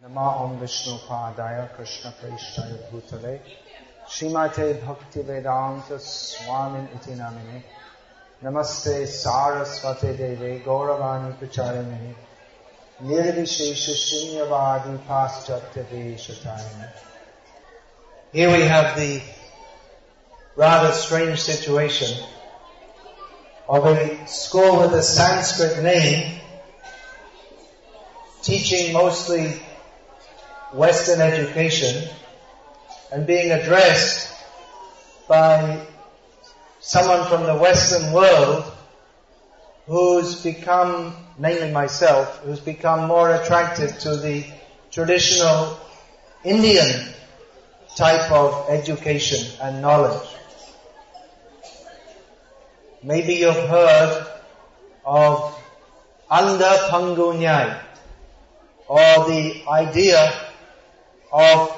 Namaham Vishnu Padaya Krishna Preshaya Bhutale Srimate Bhakti Vedanta Swami Iti Namine Namaste Saraswate Deve Gauravani Pracharamini Nirvishesha Shunyavadi Paschatya Veshatayana. Here we have the rather strange situation of a school with a Sanskrit name teaching mostly Western education and being addressed by someone from the Western world who's become, namely myself, who's become more attracted to the traditional Indian type of education and knowledge. Maybe you've heard of Andha Pangunyai, or the idea of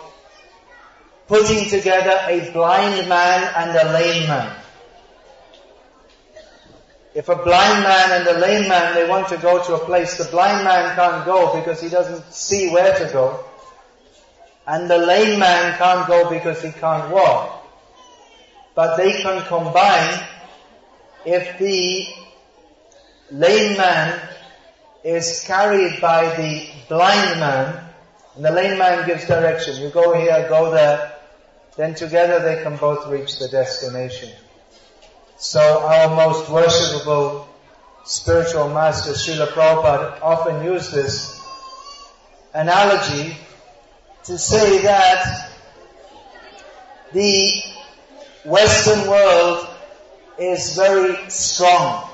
putting together a blind man and a lame man. If a blind man and a lame man, they want to go to a place, the blind man can't go because he doesn't see where to go. And the lame man can't go because he can't walk. But they can combine if the lame man is carried by the blind man, and the lame man gives direction. You go here, go there. Then together they can both reach the destination. So our most worshipable spiritual master, Srila Prabhupada, often used this analogy to say that the Western world is very strong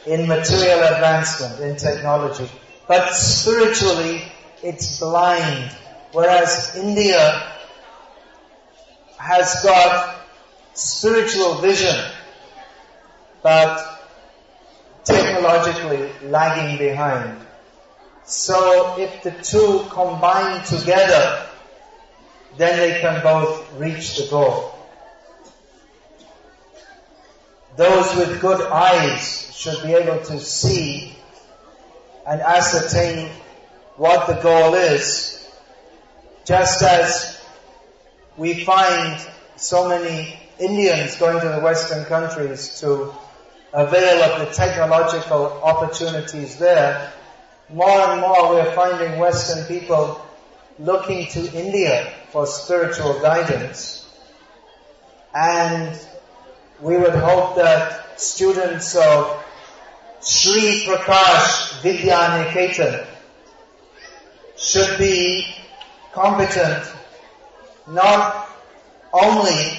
in material advancement, in technology. But spiritually, it's blind. Whereas India has got spiritual vision, but technologically lagging behind. So if the two combine together, then they can both reach the goal. Those with good eyes should be able to see and ascertain what the goal is, just as we find so many Indians going to the Western countries to avail of the technological opportunities there. More and more we are finding Western people looking to India for spiritual guidance, and we would hope that students of Sri Prakash Vidya Niketan should be competent not only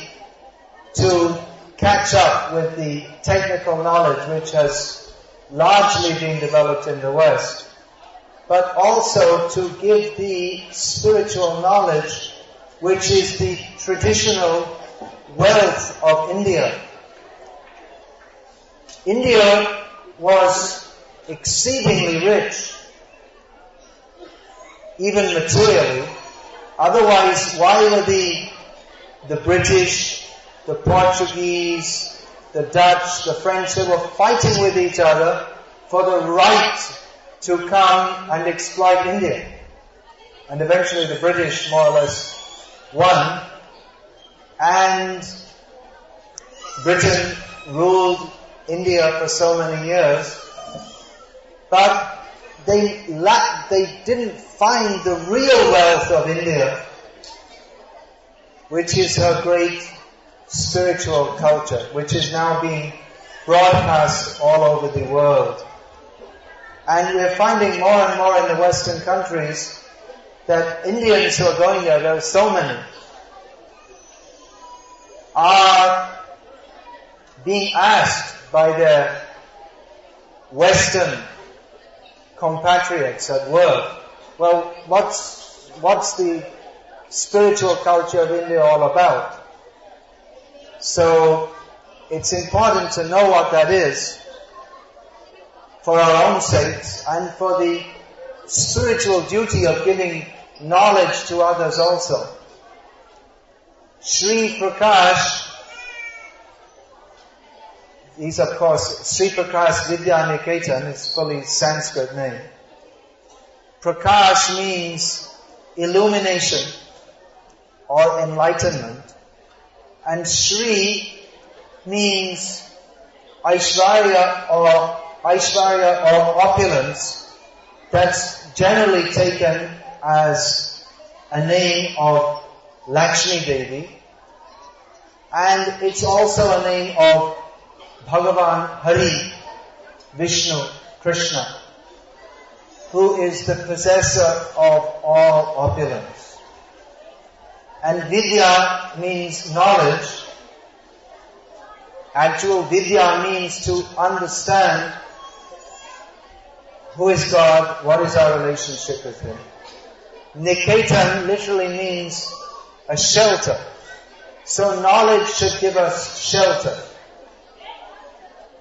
to catch up with the technical knowledge which has largely been developed in the West, but also to give the spiritual knowledge which is the traditional wealth of India. India was exceedingly rich, even materially. Otherwise, why were the British, the Portuguese, the Dutch, the French, they were fighting with each other for the right to come and exploit India? And eventually the British more or less won, and Britain ruled India for so many years, but they didn't find the real wealth of India, which is her great spiritual culture, which is now being broadcast all over the world. And we're finding more and more in the Western countries that Indians who are going there are so many, are being asked by their Western compatriots at work, well, what's the spiritual culture of India all about? So it's important to know what that is for our own sakes and for the spiritual duty of giving knowledge to others also. Sri Prakash, he's of course Sri Prakash Vidya Niketan, is fully Sanskrit name. Prakash means illumination or enlightenment, and Shri means Aishvarya or opulence. That's generally taken as a name of Lakshmi Devi, and it's also a name of Bhagavan Hari, Vishnu, Krishna, who is the possessor of all opulence. And Vidya means knowledge. Actual Vidya means to understand who is God, what is our relationship with Him. Niketan literally means a shelter. So knowledge should give us shelter.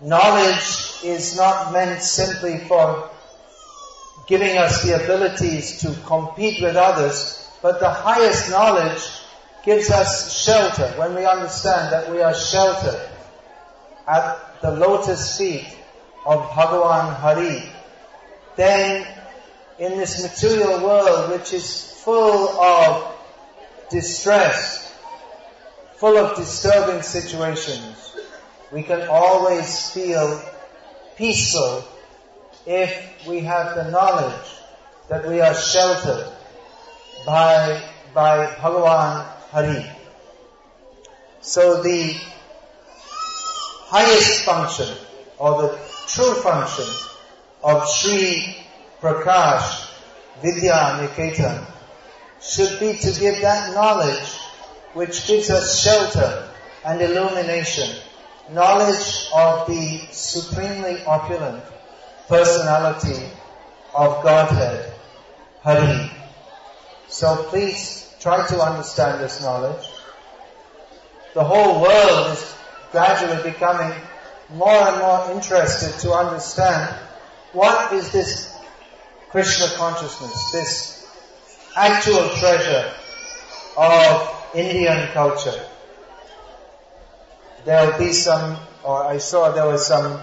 Knowledge is not meant simply for giving us the abilities to compete with others, but the highest knowledge gives us shelter. When we understand that we are sheltered at the lotus feet of Bhagavan Hari, then in this material world, which is full of distress, full of disturbing situations, we can always feel peaceful if we have the knowledge that we are sheltered by Bhagavan Hari. So the highest function, or the true function of Sri Prakash Vidya Niketan should be to give that knowledge which gives us shelter and illumination, knowledge of the supremely opulent personality of Godhead, Hari. So please try to understand this knowledge. The whole world is gradually becoming more and more interested to understand what is this Krishna consciousness, this actual treasure of Indian culture. There will be some, or I saw there was some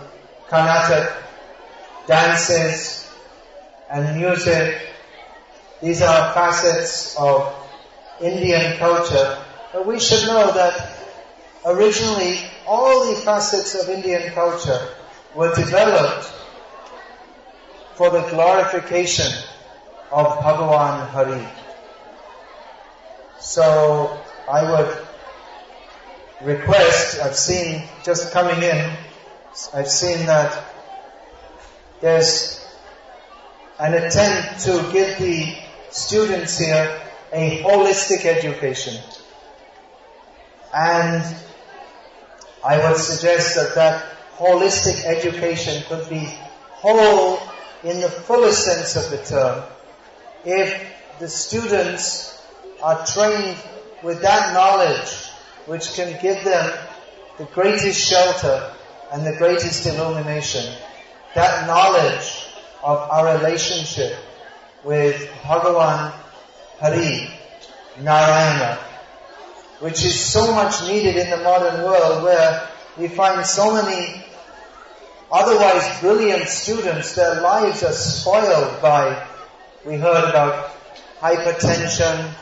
Carnatic dances and music. These are facets of Indian culture. But we should know that originally all the facets of Indian culture were developed for the glorification of Bhagavan Hari. So I would request, I've seen just coming in, I've seen that there's an attempt to give the students here a holistic education. And I would suggest that holistic education could be whole in the fullest sense of the term if the students are trained with that knowledge which can give them the greatest shelter and the greatest illumination, that knowledge of our relationship with Bhagavan Hari, Narayana, which is so much needed in the modern world, where we find so many otherwise brilliant students, their lives are spoiled by, we heard about hypertension,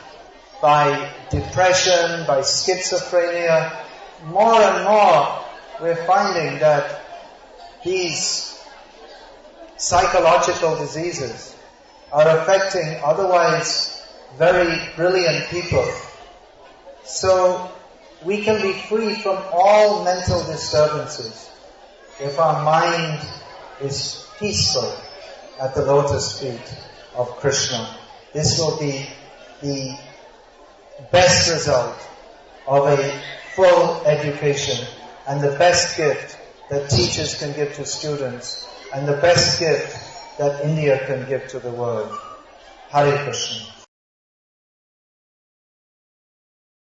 by depression, by schizophrenia. More and more we're finding that these psychological diseases are affecting otherwise very brilliant people. So we can be free from all mental disturbances if our mind is peaceful at the lotus feet of Krishna. This will be the best result of a full education and the best gift that teachers can give to students and the best gift that India can give to the world. Hare Krishna.